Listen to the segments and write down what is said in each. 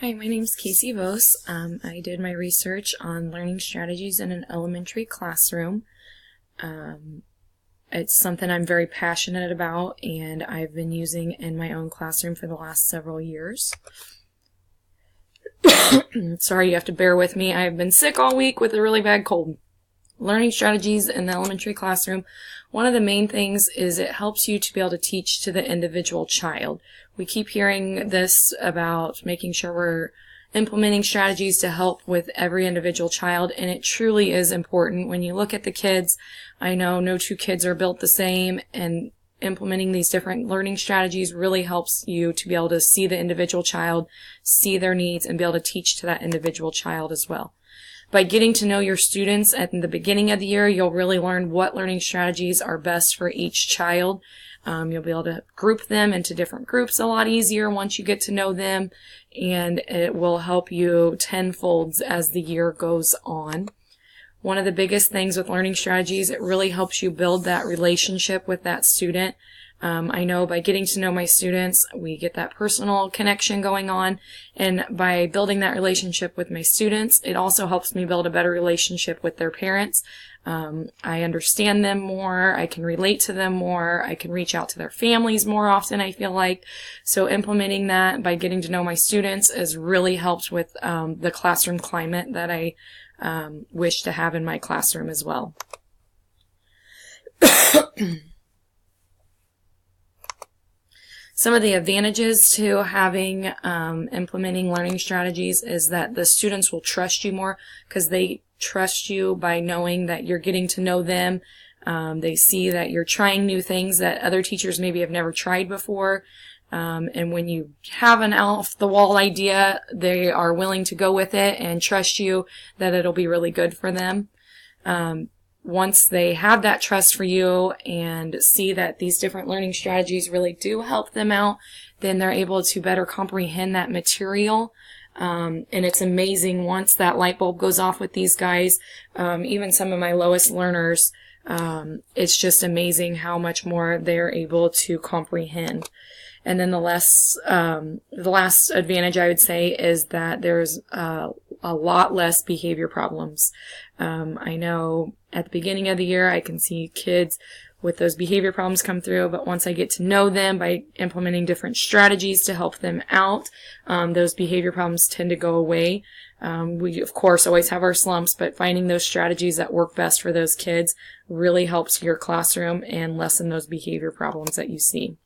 Hi, my name's Casey Vos. I did my research on learning strategies in an elementary classroom. It's something I'm very passionate about, and I've been using in my own classroom for the last several years. Sorry, you have to bear with me. I've been sick all week with a really bad cold. Learning strategies in the elementary classroom, one of the main things is it helps you to be able to teach to the individual child. We keep hearing this about making sure we're implementing strategies to help with every individual child, and it truly is important. When you look at the kids, I know no two kids are built the same, and implementing these different learning strategies really helps you to be able to see the individual child, see their needs, and be able to teach to that individual child as well. By getting to know your students at the beginning of the year, you'll really learn what learning strategies are best for each child. You'll be able to group them into different groups a lot easier once you get to know them, and it will help you tenfold as the year goes on. One of the biggest things with learning strategies, it really helps you build that relationship with that student. I know by getting to know my students, we get that personal connection going on, and by building that relationship with my students, it also helps me build a better relationship with their parents. I understand them more, I can relate to them more, I can reach out to their families more often, I feel like. So implementing that by getting to know my students has really helped with the classroom climate that I wish to have in my classroom as well. Some of the advantages to having implementing learning strategies is that the students will trust you more because they trust you by knowing that you're getting to know them. They see that you're trying new things that other teachers maybe have never tried before. And when you have an off-the-wall idea, they are willing to go with it and trust you that it'll be really good for them. Once they have that trust for you and see that these different learning strategies really do help them out, then they're able to better comprehend that material. And it's amazing once that light bulb goes off with these guys, even some of my lowest learners, it's just amazing how much more they're able to comprehend. And then the last advantage I would say is that there's a lot less behavior problems. I know at the beginning of the year I can see kids with those behavior problems come through, but once I get to know them by implementing different strategies to help them out, those behavior problems tend to go away. We, of course, always have our slumps, but finding those strategies that work best for those kids really helps your classroom and lessen those behavior problems that you see.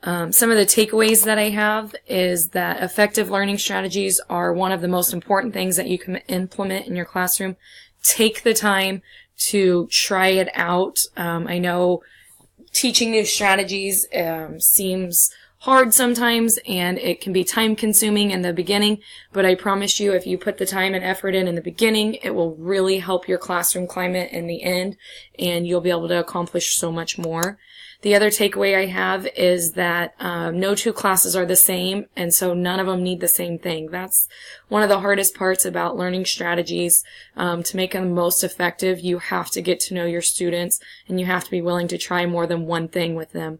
Some of the takeaways that I have is that effective learning strategies are one of the most important things that you can implement in your classroom. Take the time to try it out. I know teaching new strategies seems hard sometimes, and it can be time consuming in the beginning, but I promise you if you put the time and effort in the beginning, it will really help your classroom climate in the end, and you'll be able to accomplish so much more. The other takeaway I have is that no two classes are the same, and so none of them need the same thing. That's one of the hardest parts about learning strategies. To make them most effective, you have to get to know your students, and you have to be willing to try more than one thing with them.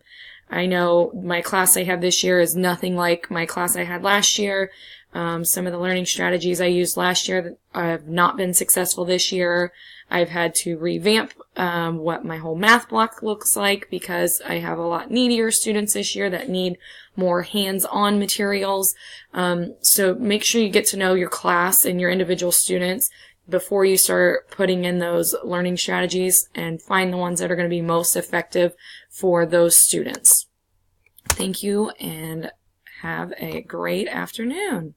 I know my class I have this year is nothing like my class I had last year. Some of the learning strategies I used last year have not been successful this year. I've had to revamp what my whole math block looks like because I have a lot needier students this year that need more hands-on materials. So make sure you get to know your class and your individual students before you start putting in those learning strategies, and find the ones that are going to be most effective for those students. Thank you, and have a great afternoon.